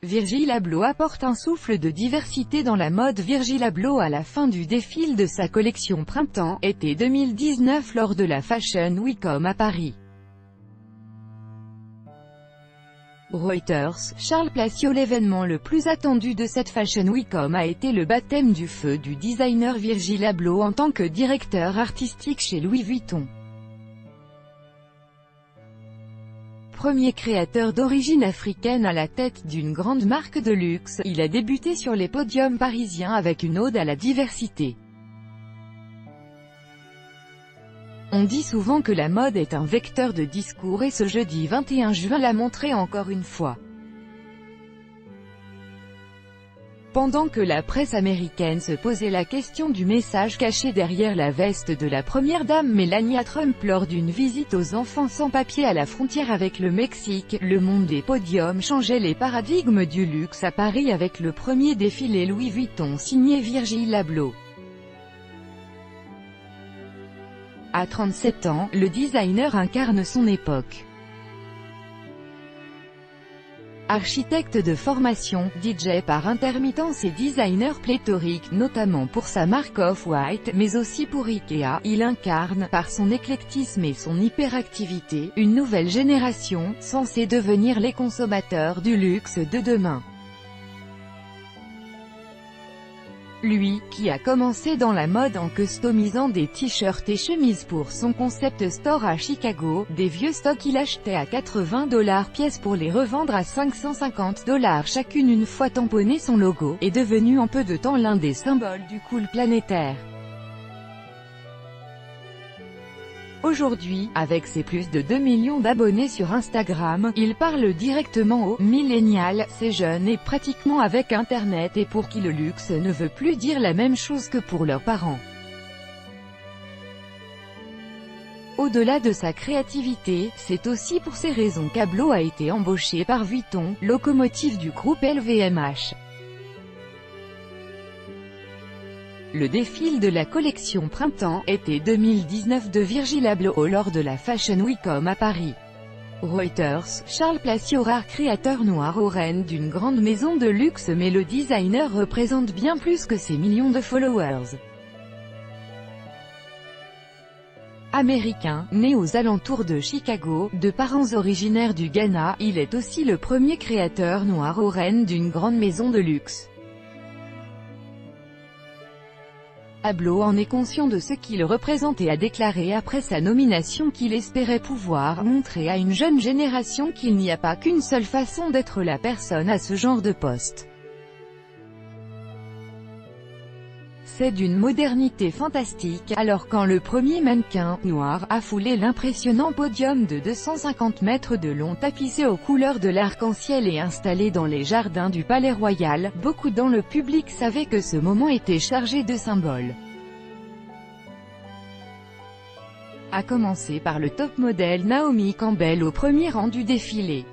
Virgil Abloh apporte un souffle de diversité dans la mode. Virgil Abloh à la fin du défilé de sa collection Printemps-Été 2019 lors de la Fashion Week à Paris. Reuters, Charles Plassio. L'événement le plus attendu de cette Fashion Week a été le baptême du feu du designer Virgil Abloh en tant que directeur artistique chez Louis Vuitton. Premier créateur d'origine africaine à la tête d'une grande marque de luxe, il a débuté sur les podiums parisiens avec une ode à la diversité. On dit souvent que la mode est un vecteur de discours et ce jeudi 21 juin l'a montré encore une fois. Pendant que la presse américaine se posait la question du message caché derrière la veste de la première dame Melania Trump lors d'une visite aux enfants sans papier à la frontière avec le Mexique, le monde des podiums changeait les paradigmes du luxe à Paris avec le premier défilé Louis Vuitton signé Virgil Abloh. À 37 ans, le designer incarne son époque. Architecte de formation, DJ par intermittence et designer pléthorique, notamment pour sa marque Off-White, mais aussi pour Ikea, il incarne, par son éclectisme et son hyperactivité, une nouvelle génération, censée devenir les consommateurs du luxe de demain. Lui, qui a commencé dans la mode en customisant des t-shirts et chemises pour son concept store à Chicago, des vieux stocks il achetait à 80$ pièce pour les revendre à 550$ chacune une fois tamponné son logo, est devenu en peu de temps l'un des symboles du cool planétaire. Aujourd'hui, avec ses plus de 2 millions d'abonnés sur Instagram, il parle directement aux millénials, ces jeunes et pratiquement avec Internet et pour qui le luxe ne veut plus dire la même chose que pour leurs parents. Au-delà de sa créativité, c'est aussi pour ces raisons qu'Abloh a été embauché par Vuitton, locomotive du groupe LVMH. Le défilé de la collection Printemps-Été 2019 de Virgil Abloh lors de la Fashion Week à Paris. Reuters, Charles Plassio. Rare créateur noir aux rênes d'une grande maison de luxe, mais le designer représente bien plus que ses millions de followers. Américain, né aux alentours de Chicago, de parents originaires du Ghana, il est aussi le premier créateur noir aux rênes d'une grande maison de luxe. Abloh en est conscient de ce qu'il représente et a déclaré après sa nomination qu'il espérait pouvoir montrer à une jeune génération qu'il n'y a pas qu'une seule façon d'être la personne à ce genre de poste. C'est d'une modernité fantastique, alors quand le premier mannequin, noir, a foulé l'impressionnant podium de 250 mètres de long tapissé aux couleurs de l'arc-en-ciel et installé dans les jardins du Palais Royal, beaucoup dans le public savaient que ce moment était chargé de symboles. À commencer par le top modèle Naomi Campbell au premier rang du défilé.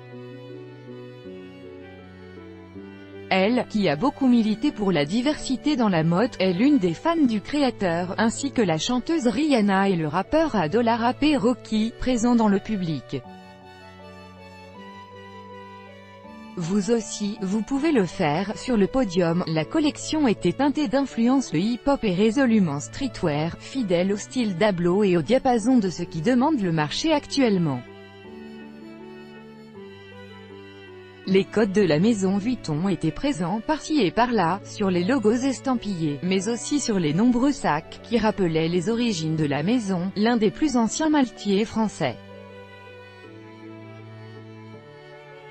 Elle, qui a beaucoup milité pour la diversité dans la mode, est l'une des fans du créateur, ainsi que la chanteuse Rihanna et le rappeur $AP Rocky, présents dans le public. Vous aussi, vous pouvez le faire. Sur le podium, la collection était teintée d'influence le hip-hop et résolument streetwear, fidèle au style d'Abloh et au diapason de ce qui demande le marché actuellement. Les codes de la maison Vuitton étaient présents par-ci et par-là, sur les logos estampillés, mais aussi sur les nombreux sacs, qui rappelaient les origines de la maison, l'un des plus anciens maltiers français.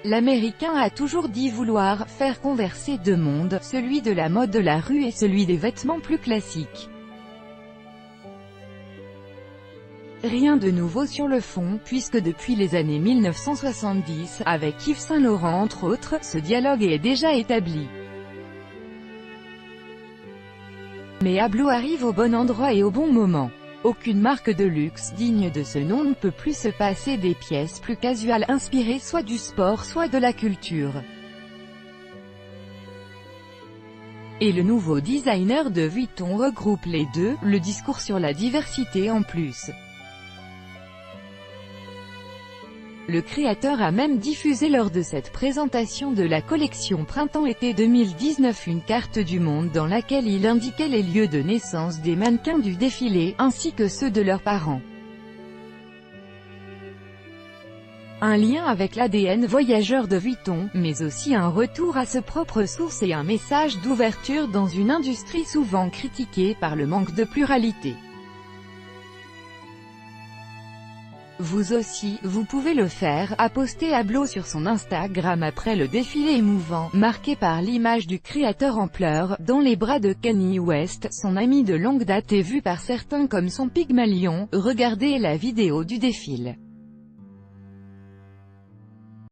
L'Américain a toujours dit vouloir faire converser deux mondes, celui de la mode de la rue et celui des vêtements plus classiques. Rien de nouveau sur le fond, puisque depuis les années 1970, avec Yves Saint Laurent entre autres, ce dialogue est déjà établi. Mais Abloh arrive au bon endroit et au bon moment. Aucune marque de luxe digne de ce nom ne peut plus se passer des pièces plus casuales inspirées soit du sport soit de la culture. Et le nouveau designer de Vuitton regroupe les deux, le discours sur la diversité en plus. Le créateur a même diffusé lors de cette présentation de la collection Printemps-été 2019 une carte du monde dans laquelle il indiquait les lieux de naissance des mannequins du défilé, ainsi que ceux de leurs parents. Un lien avec l'ADN voyageur de Vuitton, mais aussi un retour à ses propres sources et un message d'ouverture dans une industrie souvent critiquée par le manque de pluralité. Vous aussi, vous pouvez le faire, a posté Abloh sur son Instagram après le défilé émouvant, marqué par l'image du créateur en pleurs, dans les bras de Kanye West, son ami de longue date et vu par certains comme son Pygmalion. Regardez la vidéo du défilé.